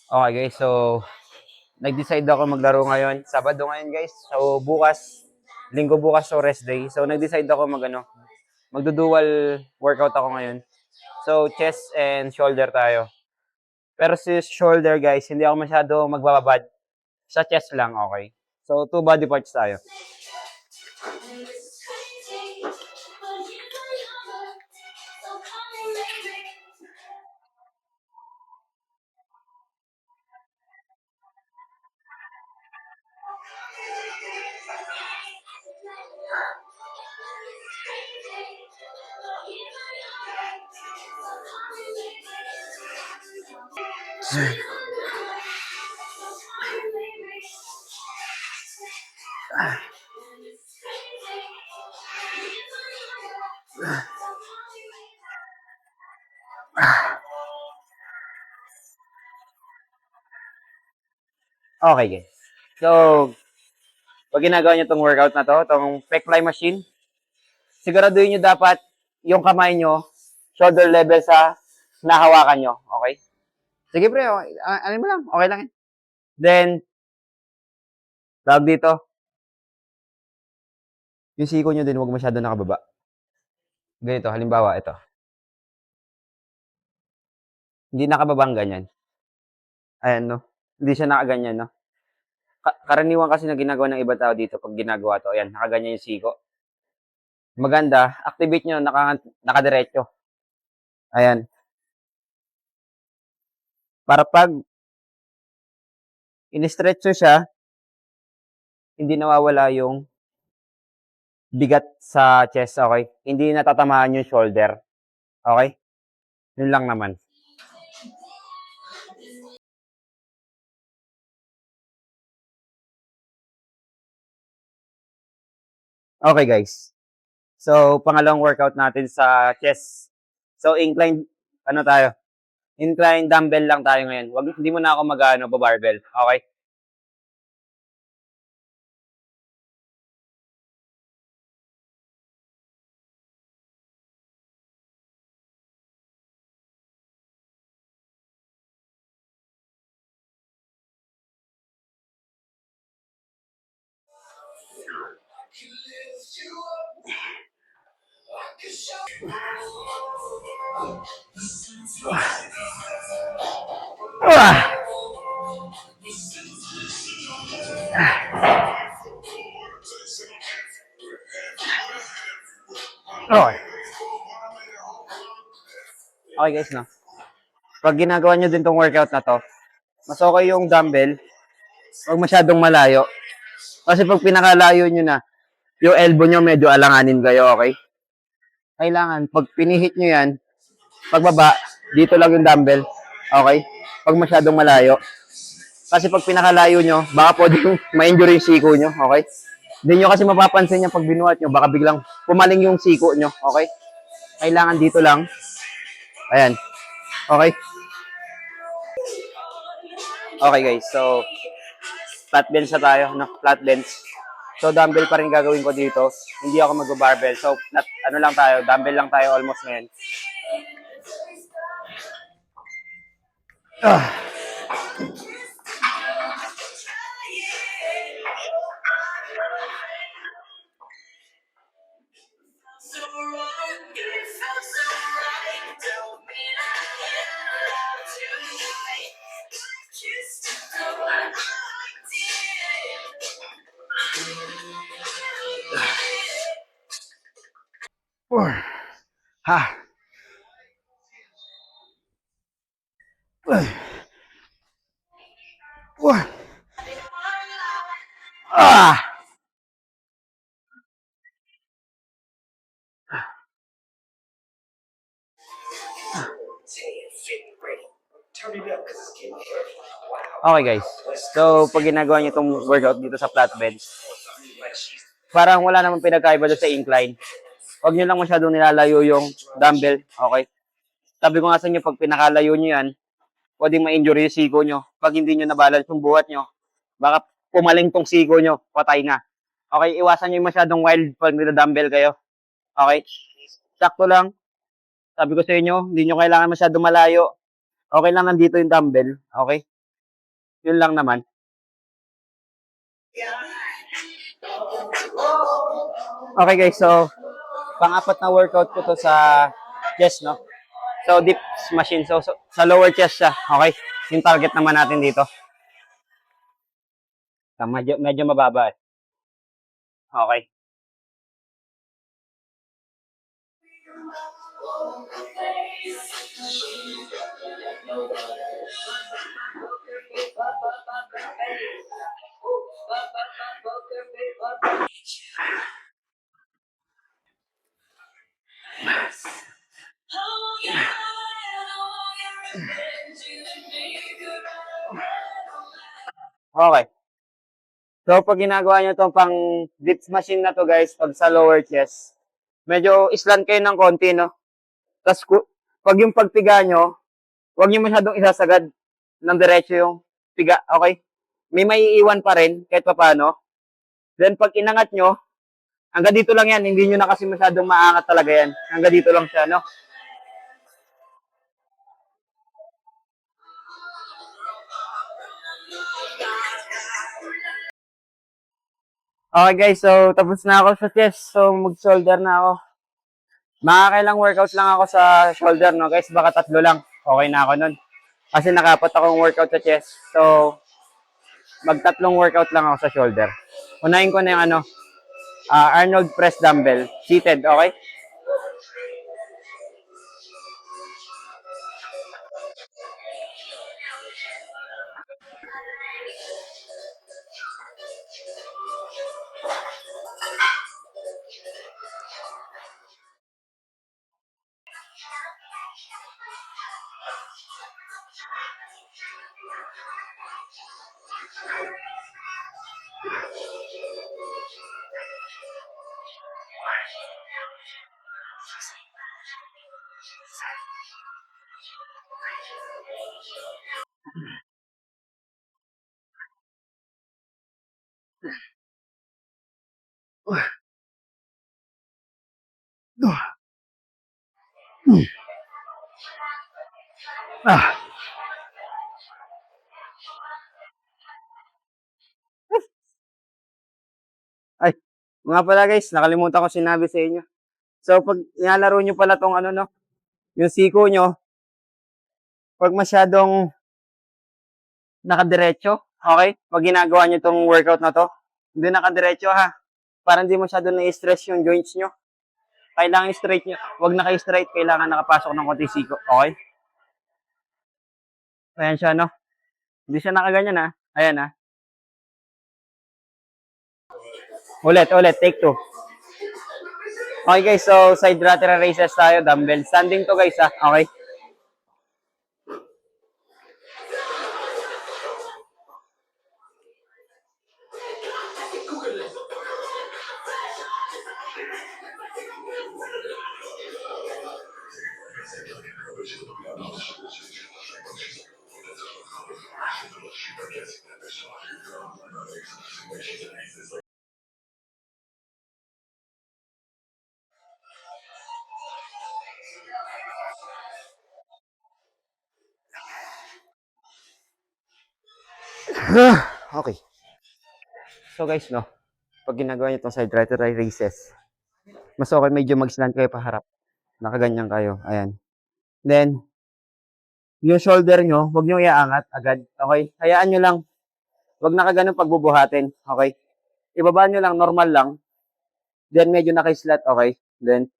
Okay guys, so nag-decide ako maglaro ngayon. Sabado ngayon guys. So bukas, linggo bukas so rest day. So nag-decide ako magdo-dual workout ako ngayon. So chest and shoulder tayo. Pero si shoulder guys, hindi ako masyado magbababad. Sa chest lang, okay. So two body parts tayo. Okay guys. So, pag ginagawa nyo itong workout na to, itong pec fly machine, siguraduhin nyo dapat yung kamay nyo, shoulder level sa nahawakan nyo. Okay? Sige pre, okay. Ano mo lang, okay lang. Then, tawag dito, yung siko nyo din, huwag masyado nakababa. Ganito, halimbawa, ito. Hindi nakababang ganyan. Ayan, no? Hindi siya nakaganyan, no? Karaniwan kasi na ginagawa ng ibang tao dito pag ginagawa to, ayan, nakaganyan yung siko. Maganda, activate nyo, nakadiretso. Ayan. Para pag in-stretch nyo siya, hindi nawawala yung bigat sa chest, okay? Hindi natatamaan yung shoulder. Okay? Yun lang naman. Okay, guys. So, pangalawang workout natin sa chest. So, incline, ano tayo? Incline dumbbell lang tayo ngayon. Hindi mo na ako barbell. Okay? Okay. Okay, guys, no? Pag ginagawa nyo din tong workout na to, mas okay yung dumbbell, huwag masyadong malayo. Kasi pag pinakalayo nyo na, yung elbow nyo medyo alanganin kayo, okay? Kailangan, pag pinihit nyo yan, pagbaba, dito lang yung dumbbell, okay? Pag masyadong malayo. Kasi pag pinakalayo nyo, baka pwede ma-injure yung siko nyo, okay? Hindi nyo kasi mapapansin yan pag binuhat nyo, baka biglang pumaling yung siko nyo, okay? Kailangan dito lang. Ayan. Okay? Okay guys, so flat bench na tayo, no? Flat bench. So dumbbell pa rin gagawin ko dito. Hindi ako mag-barbell. So ano lang tayo, dumbbell lang tayo almost ngayon. Ha. Ah. Turn it up because it's getting heavy. Wow. Okay guys. So, pag ginagawa niyo itong workout dito sa flatbed, parang wala namang pinagkaiba doon sa incline. Huwag niyo lang masyadong nilalayo yung dumbbell. Okay? Sabi ko nga sa inyo, pag pinakalayo niyo yan, pwedeng ma-injury yung siko nyo. Pag hindi nyo nabalance yung buhat nyo, baka pumaling tong siko nyo, patay na. Okay, iwasan nyo yung masyadong wild pag nila-dumbbell kayo. Okay? Sakto lang. Sabi ko sa inyo, hindi nyo kailangan masyadong malayo. Okay lang nandito yung dumbbell. Okay? Yun lang naman. Okay guys, so pang-apat na workout ko to sa chest, no? So dips machine. So sa lower chest siya. Okay? Yung target naman natin dito. Medyo mababa. Okay. Okay. So, pag ginagawa nyo itong pang dips machine na to guys, pag sa lower chest, medyo island kayo ng konti, no? Tapos, pag yung pagpiga nyo, huwag nyo masyadong isasagad ng diretso yung piga, okay? May maiiwan pa rin, kahit pa paano. Then, pag inangat nyo, hanggang dito lang yan, hindi nyo na kasi masyadong maangat talaga yan. Hanggang dito lang siya, no? Okay guys, so tapos na ako sa chest. So, mag-shoulder na ako. Makakailang workout lang ako sa shoulder, no guys? Baka 3 lang. Okay na ako nun. Kasi nakapat akong workout sa chest. So, magtatlong workout lang ako sa shoulder. Unahin ko na yung Arnold press dumbbell. Seated, okay? Ah. Ay, mga pala guys, nakalimutan ko sinabi sa inyo. So, pag nilalaro nyo pala tong no, yung siko nyo, pag masyadong nakadiretso, okay? Pag ginagawa nyo tong workout na to, hindi nakadiretso ha. Para hindi masyadong na-stress yung joints nyo. Kailangan straight nyo. Huwag naka-straight, kailangan nakapasok ng konti siko, okay? Ayan siya, no? Hindi siya nakaganyan ha. Ayan ha. Ulit, take 2. Okay guys, so side lateral raises tayo, dumbbell. Standing to guys ha, okay? Okay. So guys, no, pag ginagawa nyo itong side lateral raises, mas okay medyo mag-slant kayo paharap. Nakaganyan kayo. Ayan. Then, yung shoulder nyo, huwag nyo iaangat agad. Okay? Hayaan nyo lang. Huwag nakaganon pagbubuhatin. Okay? Ibaba nyo lang, normal lang. Then, medyo naka-slat. Okay? Then,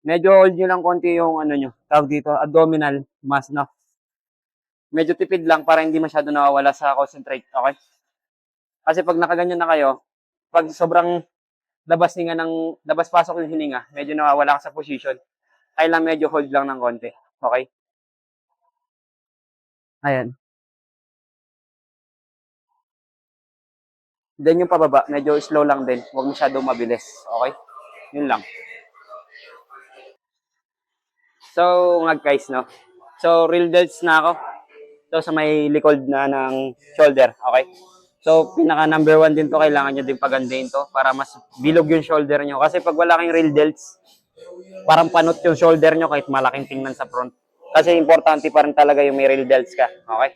medyo hold nyo lang konti yung nyo. Tawag dito, abdominal mass, no? Medyo tipid lang para hindi masyado nawawala sa concentrate. Okay? Kasi pag nakaganyan na kayo, pag sobrang labas pasok yung hininga, medyo nawawala ka sa position. Kailang medyo hold lang ng konti. Okay? Ayan. Then yung pababa, medyo slow lang din. Huwag masyadong mabilis. Okay? Yun lang. So, nga guys, no? So, real delts na ako. So, sa may likod na ng shoulder. Okay? So, pinaka number 1 din to. Kailangan nyo din pagandahin to para mas bilog yung shoulder nyo. Kasi pag wala kang real delts, parang panot yung shoulder nyo kahit malaking tingnan sa front. Kasi importante pa rin talaga yung may real delts ka. Okay?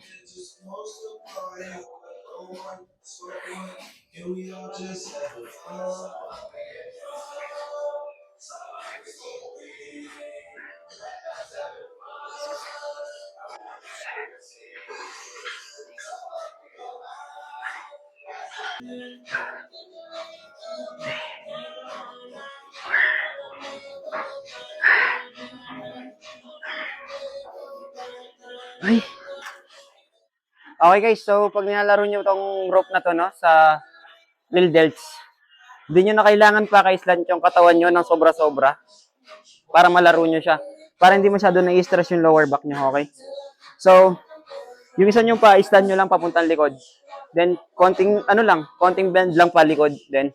Ay. Okay guys, so pag nilalaro nyo tong rope na to, no, sa real delts, hindi nyo na kailangan pa ka-slant yung katawan nyo ng sobra-sobra para malaro nyo siya. Para hindi masyado na-stress yung lower back nyo, okay? So, yung isa nyo pa, stand nyo lang papuntang likod. Then, konting bend lang pa likod. Then,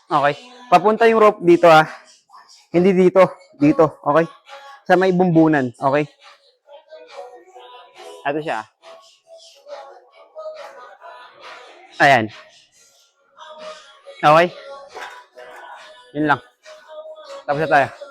okay. Papunta yung rope dito Hindi dito, dito, okay? Sa may bumbunan, okay? Ito siya. Ayan. Okay? Yun lang. Tapos na tayo.